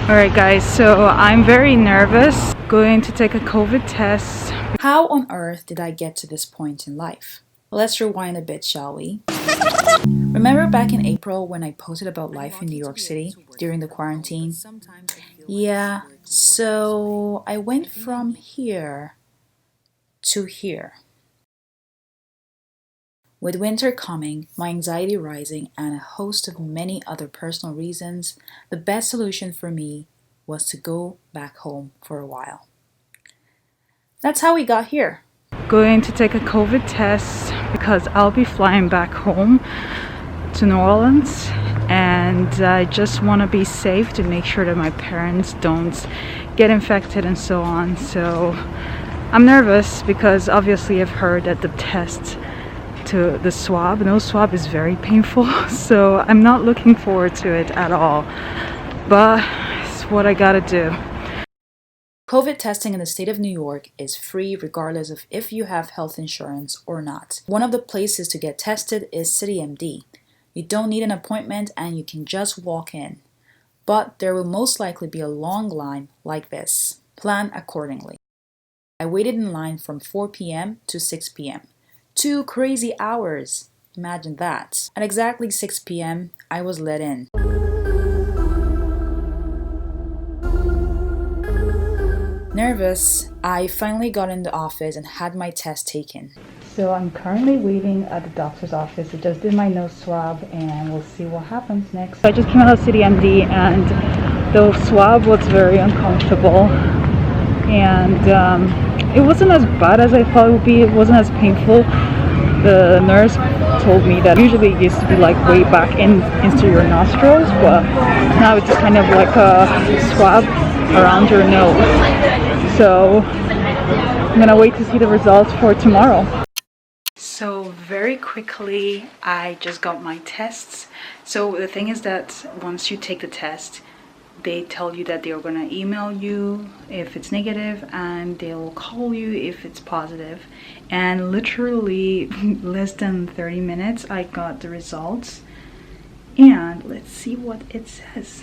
Alright guys, so I'm very nervous going to take a COVID test. How on earth did I get to this point in life? Let's rewind a bit, shall we? Remember back in April when I posted about life in New York City during the quarantine? Yeah, so I went from here to here. With winter coming, my anxiety rising, and a host of many other personal reasons, the best solution for me was to go back home for a while. That's how we got here. Going to take a COVID test because I'll be flying back home to New Orleans, and I just want to be safe to make sure that my parents don't get infected and so on. So I'm nervous because obviously I've heard that the test to the swab, no swab, is very painful, so I'm not looking forward to it at all, but it's what I gotta do. COVID testing in the state of New York is free regardless of if you have health insurance or not. One of the places to get tested is CityMD. You don't need an appointment and you can just walk in, but there will most likely be a long line like this. Plan accordingly. I waited in line from 4 p.m. to 6 p.m. 2 crazy hours. Imagine that. At exactly 6 p.m., I was let in. Nervous, I finally got in the office and had my test taken. So I'm currently waiting at the doctor's office. I just did my nose swab and we'll see what happens next. I just came out of CityMD and the swab was very uncomfortable, and it wasn't as bad as I thought it would be. It wasn't as painful. The nurse told me that usually it used to be like way back into your nostrils, but now it's just kind of like a swab around your nose. So I'm gonna wait to see the results for tomorrow. So very quickly, I just got my tests. So the thing is that once you take the test, they tell you that they're gonna email you if it's negative and they'll call you if it's positive. And literally less than 30 minutes, I got the results. And let's see what it says.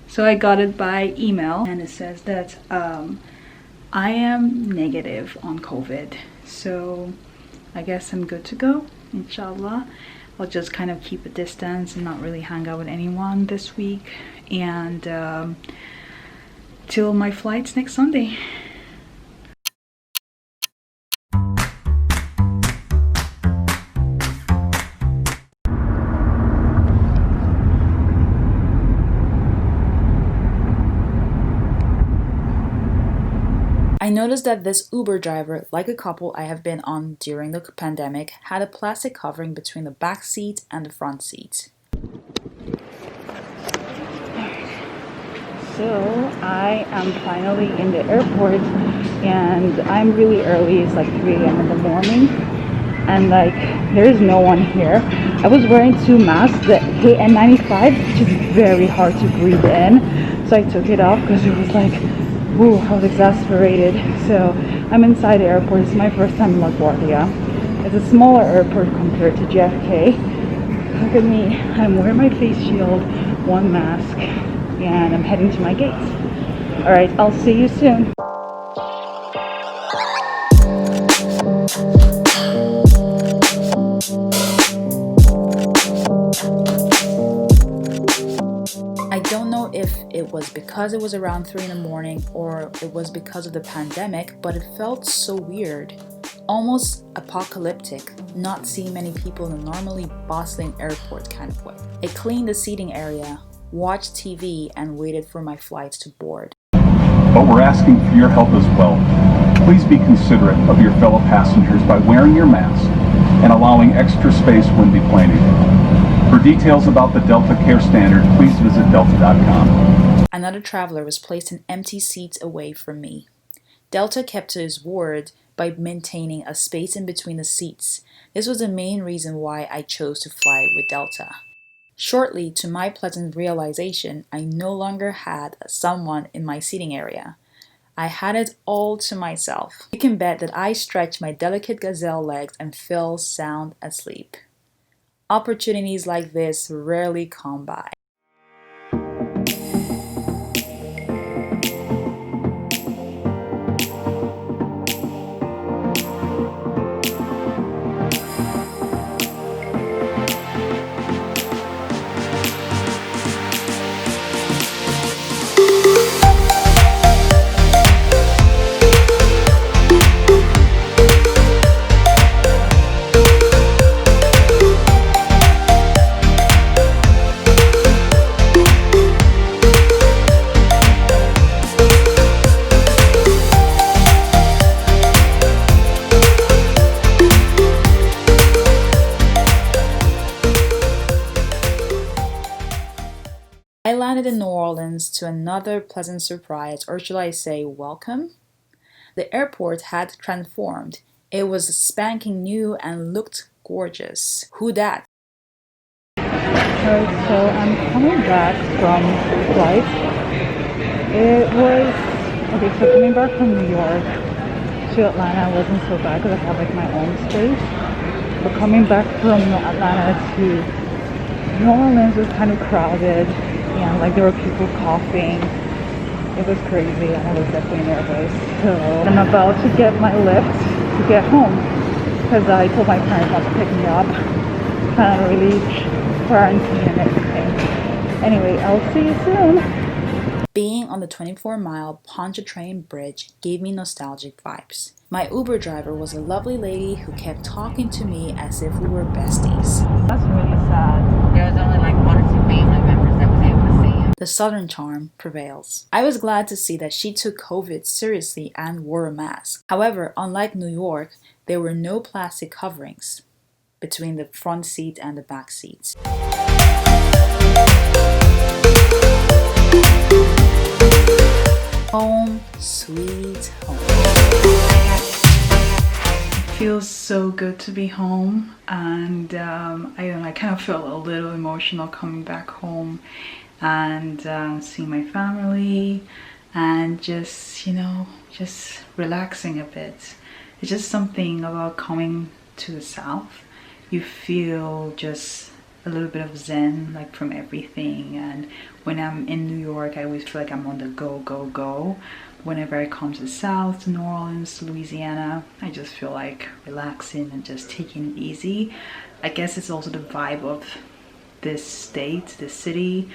So I got it by email and it says that I am negative on COVID. So I guess I'm good to go, inshallah. I'll just kind of keep a distance and not really hang out with anyone this week, and till my flight's next Sunday. I noticed that this Uber driver, like a couple I have been on during the pandemic, had a plastic covering between the back seat and the front seat. So I am finally in the airport and I'm really early. It's like 3 a.m. in the morning and like there is no one here. I was wearing 2 masks, the KN95, which is very hard to breathe in, so I took it off because it was like, ooh, I was exasperated. So I'm inside the airport. It's my first time in LaGuardia. It's a smaller airport compared to JFK. Look at me, I'm wearing my face shield, 1 mask, and I'm heading to my gate. Alright, I'll see you soon. I don't know if it was because it was around 3 in the morning or it was because of the pandemic, but it felt so weird. Almost apocalyptic, not seeing many people in a normally bustling airport kind of way. I cleaned the seating area, watched TV, and waited for my flight to board. But we're asking for your help as well. Please be considerate of your fellow passengers by wearing your mask and allowing extra space when deplaning. For details about the Delta Care Standard, please visit delta.com. Another traveler was placed in empty seats away from me. Delta kept to his word by maintaining a space in between the seats. This was the main reason why I chose to fly with Delta. Shortly, to my pleasant realization, I no longer had someone in my seating area. I had it all to myself. You can bet that I stretched my delicate gazelle legs and fell sound asleep. Opportunities like this rarely come by. I landed in New Orleans to another pleasant surprise, or should I say welcome? The airport had transformed. It was spanking new and looked gorgeous. Who dat? Alright, so I'm coming back from flight. It was, okay, so coming back from New York to Atlanta wasn't so bad because I have like my own space. But coming back from Atlanta to New Orleans was kind of crowded. And like there were people coughing. It was crazy and I was definitely nervous. So I'm about to get my lift to get home because I told my parents not to pick me up. Kind of really quarantine and everything. Anyway, I'll see you soon. Being on the 24-mile Pontchartrain Bridge gave me nostalgic vibes. My Uber driver was a lovely lady who kept talking to me as if we were besties. That's really sad. There was only like 1 or 2 family members that was able to see him. The Southern charm prevails. I was glad to see that she took COVID seriously and wore a mask. However, unlike New York, there were no plastic coverings between the front seat and the back seats. Home, sweet home. It feels so good to be home, and I kind of felt a little emotional coming back home and seeing my family and just, just relaxing a bit. It's just something about coming to the South. You feel just a little bit of zen, like from everything. And when I'm in New York, I always feel like I'm on the go, go, go. Whenever I come to the South, to New Orleans, to Louisiana, I just feel like relaxing and just taking it easy. I guess it's also the vibe of this state, this city.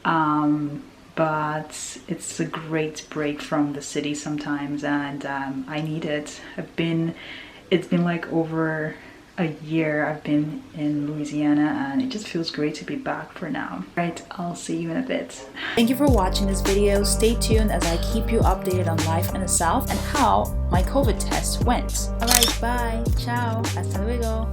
But it's a great break from the city sometimes, and I need it. It's been like over a year I've been in Louisiana, and it just feels great to be back for now. Right, I'll see you in a bit. Thank you for watching this video. Stay tuned as I keep you updated on life in the South and how my COVID test went. Alright, bye. Ciao. Hasta luego.